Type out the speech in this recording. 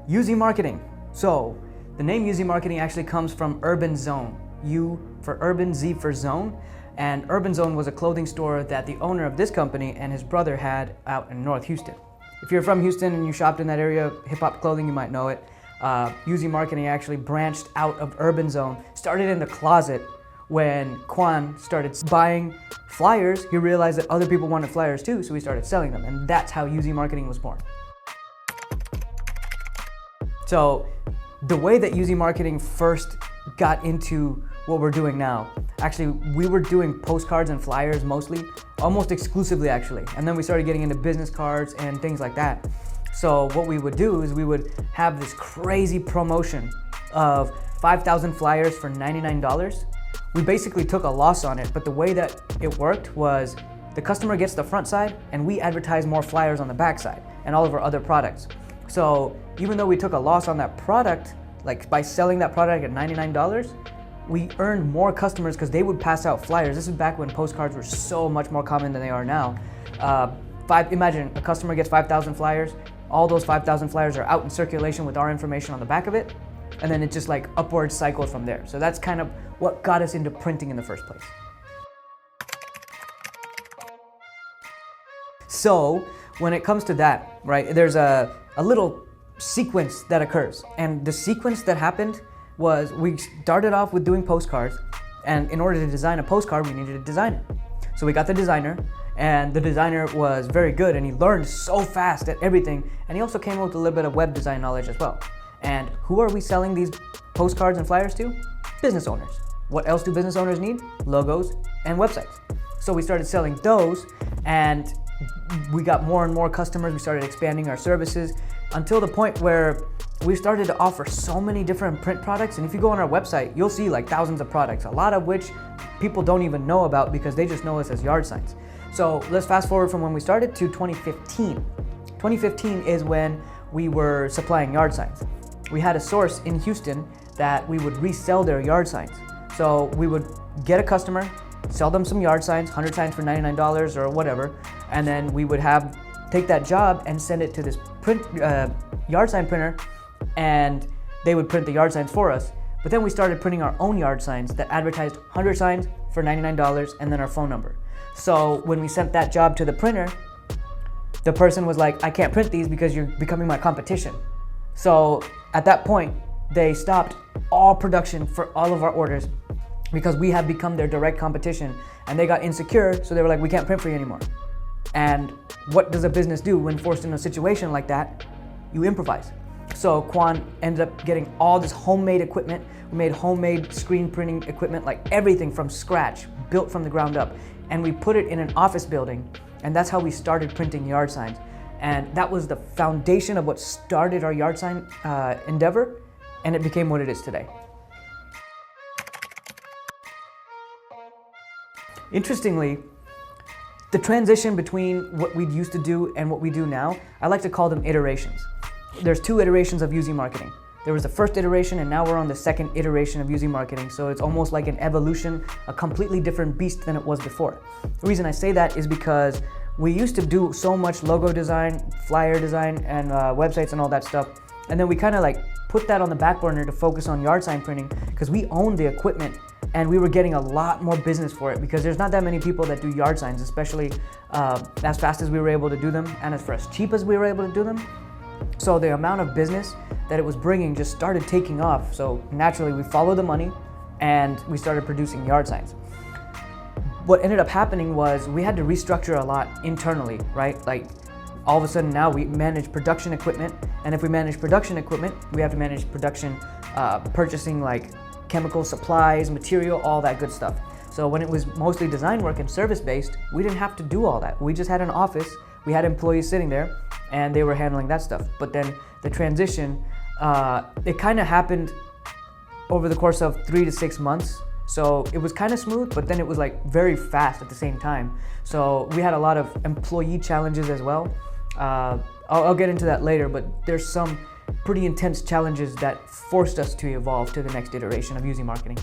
UZ marketing. So the name UZ marketing actually comes from urban zone. U for urban, Z for zone. And Urban Zone was a clothing store that the owner of this company and his brother had out in North Houston. If you're from Houston and you shopped in that area, hip hop clothing, you might know it. UZ marketing actually branched out of Urban Zone, started in the closet. When Quan started buying flyers, he realized that other people wanted flyers too, so he started selling them, and that's how UZ marketing was born. So the way that UZ marketing first got into what we're doing now, actually we were doing postcards and flyers mostly, almost exclusively actually, and then we started getting into business cards and things like that. So what we would do is we would have this crazy promotion of 5,000 flyers for $99. We basically took a loss on it, but the way that it worked was the customer gets the front side and we advertise more flyers on the back side and all of our other products. So even though we took a loss on that product, like by selling that product at $99, we earned more customers because they would pass out flyers. This is back when postcards were so much more common than they are now. Imagine a customer gets 5,000 flyers, all those 5,000 flyers are out in circulation with our information on the back of it, and then it just like upward cycles from there. So that's kind of what got us into printing in the first place. So when it comes to that, right, there's a little sequence that occurs. And the sequence that happened was we started off with doing postcards, and in order to design a postcard, we needed to design it. So we got the designer, and the designer was very good, and he learned so fast at everything, and he also came up with a little bit of web design knowledge as well. And who are we selling these postcards and flyers to? Business owners. What else do business owners need? Logos and websites. So we started selling those, and we got more and more customers. We started expanding our services until the point where we started to offer so many different print products. And if you go on our website, you'll see like thousands of products, a lot of which people don't even know about because they just know us as yard signs. So let's fast forward from when we started to 2015. 2015 is when we were supplying yard signs. We had a source in Houston that we would resell their yard signs. So we would get a customer, sell them some yard signs, 100 signs for $99 or whatever, and then we would take that job and send it to this yard sign printer, and they would print the yard signs for us. But then we started printing our own yard signs that advertised 100 signs for $99 and then our phone number. So when we sent that job to the printer, the person was like, I can't print these because you're becoming my competition. So at that point, they stopped all production for all of our orders because we had become their direct competition, and they got insecure, so they were like, we can't print for you anymore. And what does a business do when forced in a situation like that? You improvise. So Quan ended up getting all this homemade equipment. We made homemade screen printing equipment, like everything from scratch, built from the ground up. And we put it in an office building, and that's how we started printing yard signs. And that was the foundation of what started our yard sign endeavor, and it became what it is today. Interestingly, the transition between what we used to do and what we do now, I like to call them iterations. There's 2 iterations of UZ marketing. There was the first iteration, and now we're on the second iteration of UZ marketing. So it's almost like an evolution, a completely different beast than it was before. The reason I say that is because we used to do so much logo design, flyer design, and websites and all that stuff. And then we kind of like put that on the back burner to focus on yard sign printing because we owned the equipment, and we were getting a lot more business for it because there's not that many people that do yard signs, especially as fast as we were able to do them and for as cheap as we were able to do them. So the amount of business that it was bringing just started taking off. So naturally we followed the money and we started producing yard signs. What ended up happening was we had to restructure a lot internally, right? Like all of a sudden now we manage production equipment, and if we manage production equipment, we have to manage production, purchasing like chemical supplies, material, all that good stuff. So when it was mostly design work and service-based, we didn't have to do all that. We just had an office, we had employees sitting there, and they were handling that stuff. But then the transition, it kind of happened over the course of 3 to 6 months. So it was kind of smooth, but then it was like very fast at the same time. So we had a lot of employee challenges as well. I'll get into that later, but there's some pretty intense challenges that forced us to evolve to the next iteration of UZ marketing.